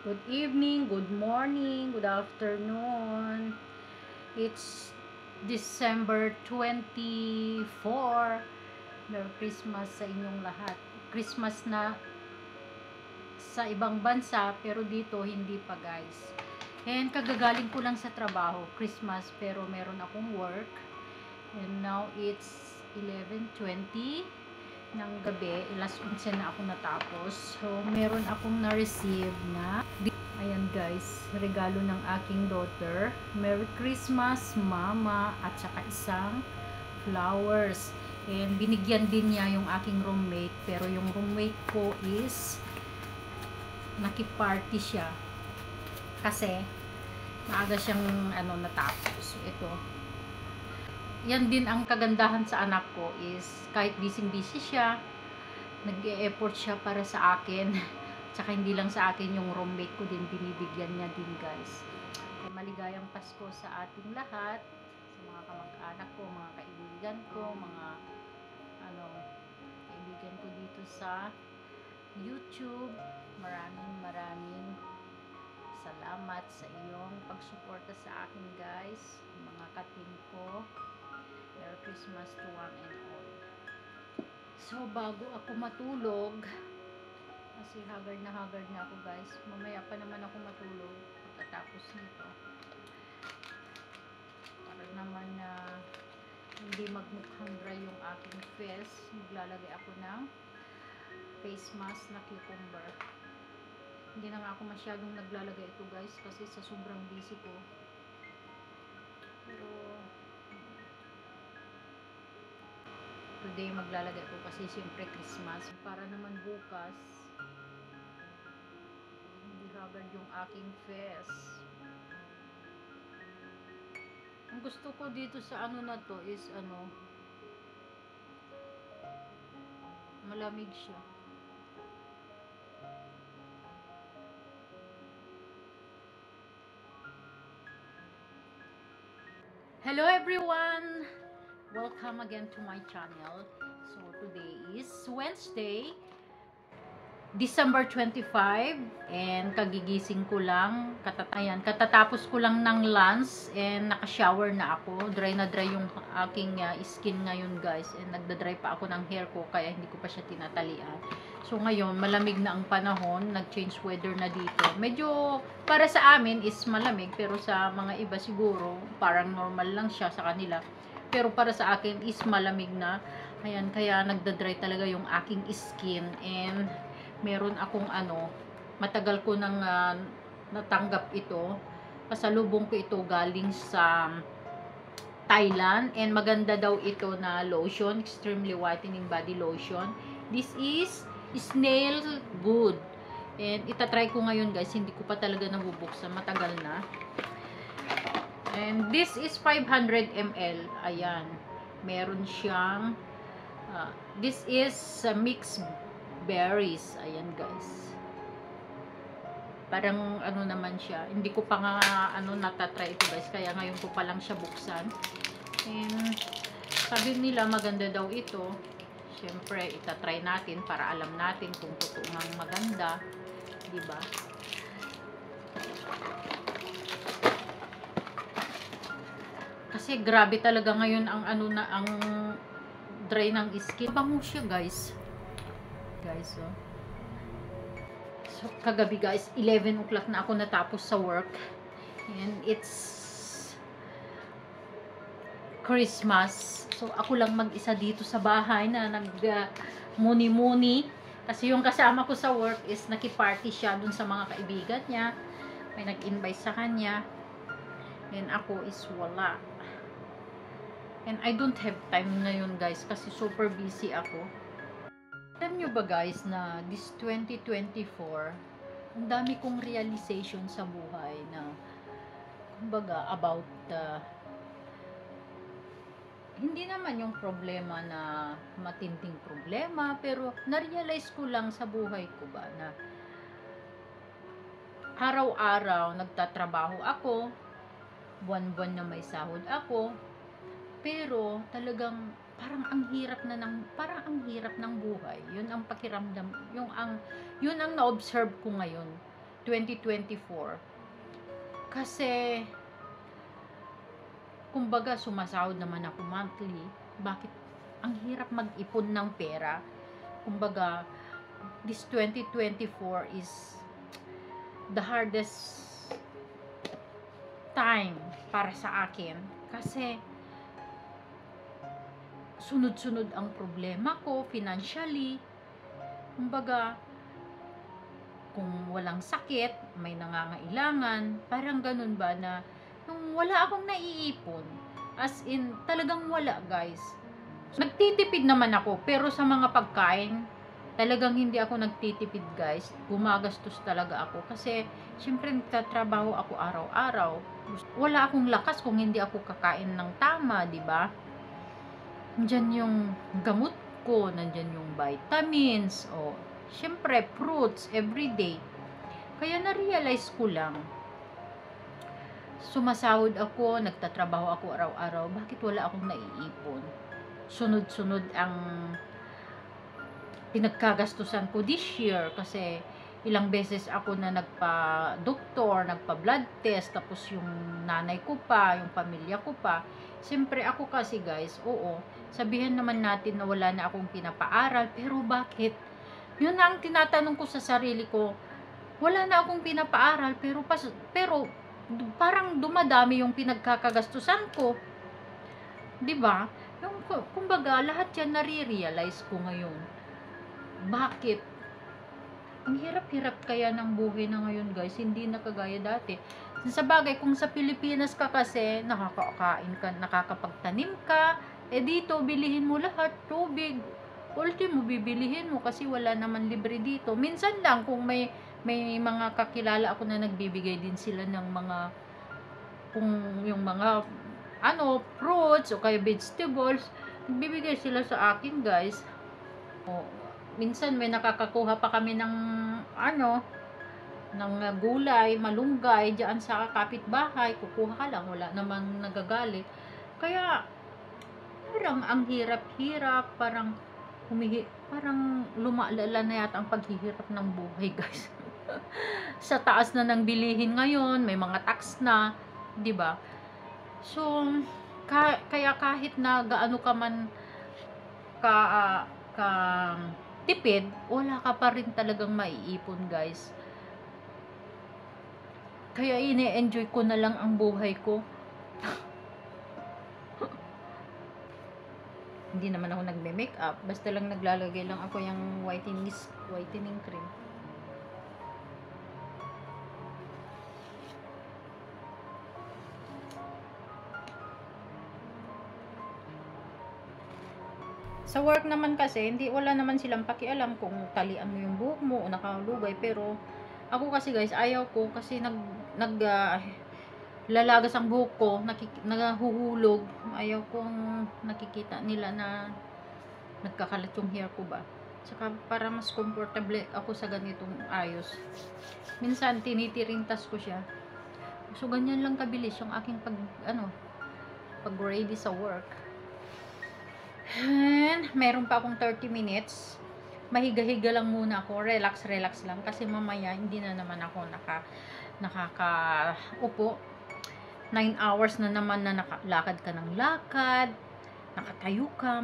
Good evening, good morning, good afternoon. It's December 24. Merry Christmas sa inyong lahat. Christmas na sa ibang bansa, pero dito hindi pa, guys. And kagagaling ko lang sa trabaho, Christmas, pero meron akong work. And now it's 11:20 ng gabi, alas 11 na ako natapos. So, meron akong na-receive na, ayan guys, regalo ng aking daughter. Merry Christmas, Mama, at saka isang flowers. And binigyan din niya yung aking roommate, pero yung roommate ko is nakiparty siya. Kasi, maaga siyang natapos. Ito, yan din ang kagandahan sa anak ko is kahit busy siya, nag-e-effort siya para sa akin. Tsaka hindi lang sa akin, yung roommate ko din binibigyan niya din, guys. Kaya maligayang Pasko sa ating lahat, sa mga kamag-anak ko, mga kaibigan ko, mga kaibigan ko dito sa YouTube. Maraming salamat sa iyong pagsuporta sa akin, guys, mga katim ko. Merry Christmas to one and all. So, bago ako matulog, kasi haggard na ako, guys. Mamaya pa naman ako matulog pagkatapos nito. Para naman na hindi magmukhang dry yung aking face, maglalagay ako ng face mask na cucumber. Hindi na nga ako masyadong naglalagay ito, guys, kasi sa sobrang busy ko. Pero today maglalagay ko kasi siyempre Christmas. Para naman bukas hindi haggard yung aking face. Ang gusto ko dito sa na to is malamig siya. Hello everyone! Welcome again to my channel. So today is Wednesday, December 25, and kagigising ko lang, katatapos ko lang ng lunch and naka-shower na ako. Dry na dry yung aking skin ngayon, guys, and nagda-dry pa ako ng hair ko kaya hindi ko pa siya tinatalian. So ngayon malamig na ang panahon, nag-change weather na dito. Medyo para sa amin is malamig, pero sa mga iba siguro parang normal lang siya sa kanila. Pero para sa akin is malamig na. Ayan, kaya nagda-dry talaga yung aking skin, and meron akong matagal ko nang natanggap ito. Pasalubong ko ito galing sa Thailand, and maganda daw ito na lotion, extremely whitening body lotion. This is snail good. And itatry ko ngayon, guys, hindi ko pa talaga nabubuksan, matagal na. And this is 500 ml. Ayan, meron siyang this is mixed berries. Ayan, guys, parang naman siya, hindi ko pa nga natatry ito, guys, kaya ngayon ko pa lang siya buksan. And sabi nila maganda daw ito. Syempre itatry natin para alam natin kung totoo ngang maganda, diba? Kasi grabe talaga ngayon ang ang dry ng skin. Bango siya, guys. Oh. So, kagabi, guys, 11 o'clock na ako natapos sa work. And it's Christmas. So, ako lang mag-isa dito sa bahay na nag-muni-muni. Kasi yung kasama ko sa work is nakiparty siya dun sa mga kaibigan niya. May nag-invite sa kanya. And ako is wala. And I don't have time ngayon, guys, kasi super busy ako. Alam nyo ba, guys, na this 2024, ang dami kong realization sa buhay na, kumbaga, about hindi naman yung problema na matinding problema, pero na-realize ko lang sa buhay ko ba na araw-araw nagtatrabaho ako, buwan-buwan na may sahod ako, pero talagang parang ang hirap ng buhay. Yun ang pakiramdam, yun ang na-observe ko ngayon. 2024. Kasi, kumbaga, sumasahod naman ako monthly. Bakit? Ang hirap mag-ipon ng pera. Kumbaga, this 2024 is the hardest time para sa akin. Kasi, sunod-sunod ang problema ko financially. Kumbaga, kung walang sakit, may nangangailangan, parang ganun ba na yung wala akong naiipon. As in, talagang wala, guys. Nagtitipid naman ako, pero sa mga pagkain, talagang hindi ako nagtitipid, guys. Gumagastos talaga ako kasi syempre nagtatrabaho ako araw-araw. Wala akong lakas kung hindi ako kakain ng tama, di ba? Nandiyan yung gamot ko, nandiyan yung vitamins, o syempre fruits everyday. Kaya na-realize ko lang, sumasahod ako, nagtatrabaho ako araw-araw, bakit wala akong naiipon? Sunod-sunod ang pinagkagastusan ko this year kasi ilang beses ako na nagpa-doktor, nagpa-blood test, tapos yung nanay ko pa, yung pamilya ko pa. Siyempre ako kasi, guys, oo, sabihin naman natin na wala na akong pinapaaral, pero bakit? Yun ang tinatanong ko sa sarili ko. Wala na akong pinapaaral, pero parang dumadami yung pinagkakagastusan ko. 'Di ba? Yung kumbaga lahat 'yan nare-realize ko ngayon. Bakit? Ang hirap-hirap kaya ng buhay na ngayon, guys, hindi na kagaya dati. Sa bagay, kung sa Pilipinas ka kasi, nakakakain ka, nakakapagtanim ka, dito, bilihin mo lahat, tubig, ultimo, bibilihin mo kasi wala naman libre dito. Minsan lang, kung may mga kakilala ako na nagbibigay din sila ng mga, kung yung mga, fruits, o kaya vegetables, nagbibigay sila sa akin, guys. Minsan may nakakakuha pa kami ng ng gulay, malunggay diyan sa kapitbahay, kukuha ka lang, wala namang nagagalit. Kaya parang ang hirap-hirap, parang parang lumalala na yata ang paghihirap ng buhay, guys. Sa taas na ng bilihin ngayon, may mga tax na, 'di ba? So, kaya kahit na gaano ka man ka tipid, wala ka pa rin talagang maiipon, guys. Kaya ine-enjoy ko na lang ang buhay ko. Hindi naman ako nagme-makeup, basta lang naglalagay lang ako yung whitening cream. Sa work naman kasi, wala naman silang pakialam kung talian mo yung buhok mo o nakalugay, pero ako kasi, guys, ayaw ko kasi lalagas ang buhok ko, naghuhulog. Ayaw kong nakikita nila na nagkakalat yung hair ko ba. Saka para mas comfortable ako sa ganitong ayos. Minsan tinitirintas ko siya. So ganyan lang kabilis yung aking pag ready sa work. And meron pa akong 30 minutes. Mahiga-higa lang muna ako, relax lang kasi mamaya hindi na naman ako nakakaupo. 9 hours na naman na nakalakad ka ng lakad, nakatayo ka,